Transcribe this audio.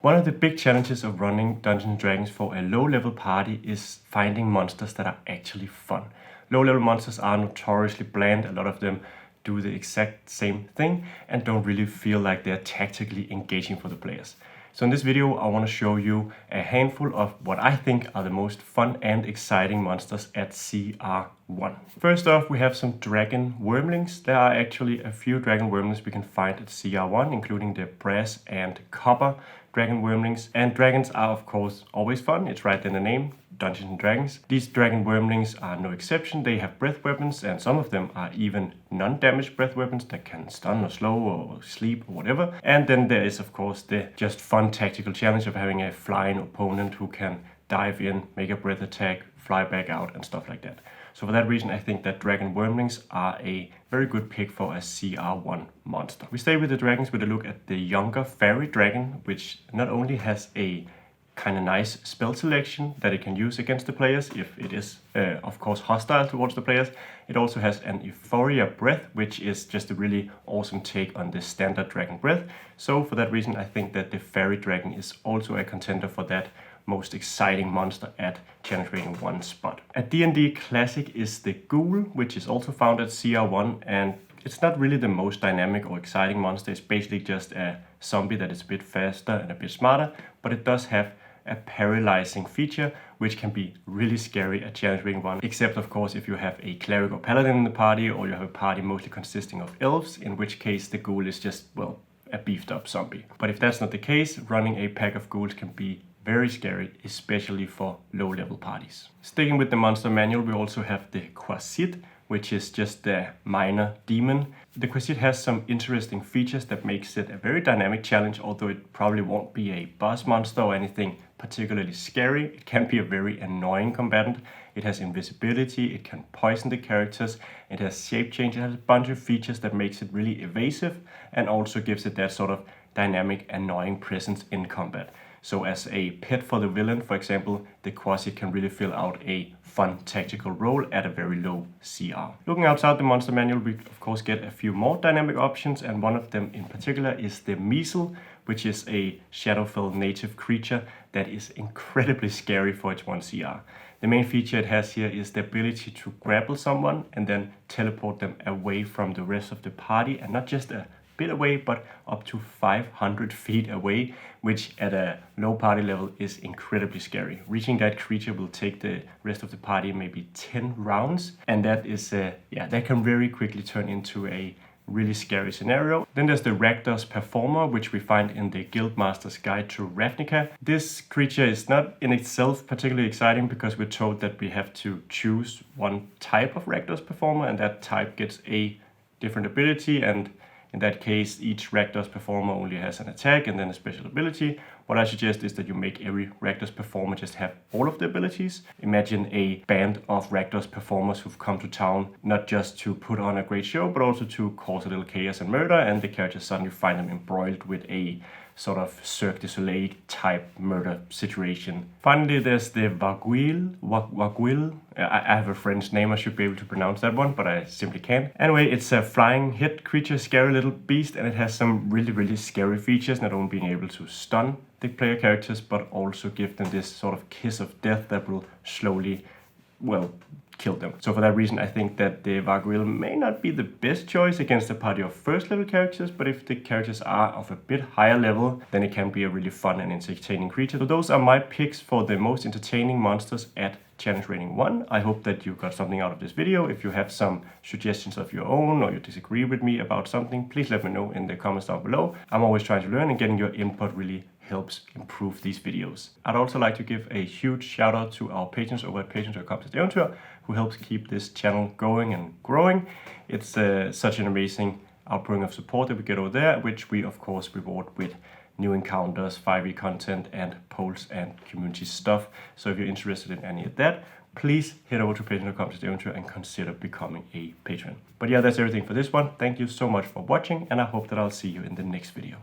One of the big challenges of running Dungeons & Dragons for a low-level party is finding monsters that are actually fun. Low-level monsters are notoriously bland. A lot of them do the exact same thing and don't really feel like they're tactically engaging for the players. So in this video, I want to show you a handful of what I think are the most fun and exciting monsters at CR1. First off, we have some dragon wyrmlings. There are actually a few dragon wyrmlings we can find at CR1, including the brass and copper dragon wyrmlings. And dragons are of course always fun. It's right in the name, Dungeons and Dragons. These dragon wyrmlings are no exception. They have breath weapons, and some of them are even non-damage breath weapons that can stun or slow or sleep or whatever. And then there is of course the just fun tactical challenge of having a flying opponent who can dive in, make a breath attack, fly back out and stuff like that. So for that reason, I think that dragon wyrmlings are a very good pick for a CR1 monster. We stay with the dragons with a look at the younger Faerie dragon, which not only has a kind of nice spell selection that it can use against the players if it is of course hostile towards the players. It also has an Euphoria breath, which is just a really awesome take on the standard dragon breath. So for that reason, I think that the Faerie dragon is also a contender for that most exciting monster at challenge rating 1 spot. At D&D Classic is the Ghoul, which is also found at CR1, and it's not really the most dynamic or exciting monster. It's basically just a zombie that is a bit faster and a bit smarter, but it does have a paralyzing feature, which can be really scary at challenge rating 1, except of course if you have a cleric or paladin in the party, or you have a party mostly consisting of elves, in which case the Ghoul is just, well, a beefed up zombie. But if that's not the case, running a pack of ghouls can be very scary, especially for low-level parties. Sticking with the monster manual, we also have the Quasit, which is just a minor demon. The Quasit has some interesting features that makes it a very dynamic challenge, although it probably won't be a boss monster or anything particularly scary. It can be a very annoying combatant. It has invisibility, it can poison the characters, it has shape change, it has a bunch of features that makes it really evasive and also gives it that sort of dynamic, annoying presence in combat. So as a pet for the villain, for example, the Quasit can really fill out a fun tactical role at a very low CR. Looking outside the monster manual, we of course get a few more dynamic options, and one of them in particular is the Meazel, which is a Shadowfell native creature that is incredibly scary for its 1 CR. The main feature it has here is the ability to grapple someone and then teleport them away from the rest of the party, and not just a bit away, but up to 500 feet away, which at a low party level is incredibly scary. Reaching that creature will take the rest of the party maybe 10 rounds, and that is that can very quickly turn into a really scary scenario. Then there's the Rakdos Performer, which we find in the Guildmaster's Guide to Ravnica. This creature is not in itself particularly exciting because we're told that we have to choose one type of Rakdos Performer, and that type gets a different ability, and in that case, each Rakdos Performer only has an attack and then a special ability. What I suggest is that you make every Rakdos Performer just have all of the abilities. Imagine a band of Rakdos Performers who've come to town, not just to put on a great show, but also to cause a little chaos and murder, and the characters suddenly find them embroiled with a sort of Cirque du Soleil type murder situation. Finally, there's the Vargouille. I have a French name, I should be able to pronounce that one, but I simply can't. Anyway, it's a flying hit creature, scary little beast, and it has some really scary features, not only being able to stun the player characters, but also give them this sort of kiss of death that will slowly, well, kill them. So for that reason, I think that the Vargouille may not be the best choice against a party of first level characters, but if the characters are of a bit higher level, then it can be a really fun and entertaining creature. So those are my picks for the most entertaining monsters at challenge rating 1. I hope that you got something out of this video. If you have some suggestions of your own, or you disagree with me about something, please let me know in the comments down below. I'm always trying to learn, and getting your input really helps improve these videos. I'd also like to give a huge shout out to our patrons over at patrons.com/Eventyr, who helps keep this channel going and growing. It's such an amazing outpouring of support that we get over there, which we of course reward with new encounters, Faerie content, and polls and community stuff. So if you're interested in any of that, please head over to patreon.com/Eventyr and consider becoming a patron. But yeah, that's everything for this one. Thank you so much for watching, and I hope that I'll see you in the next video.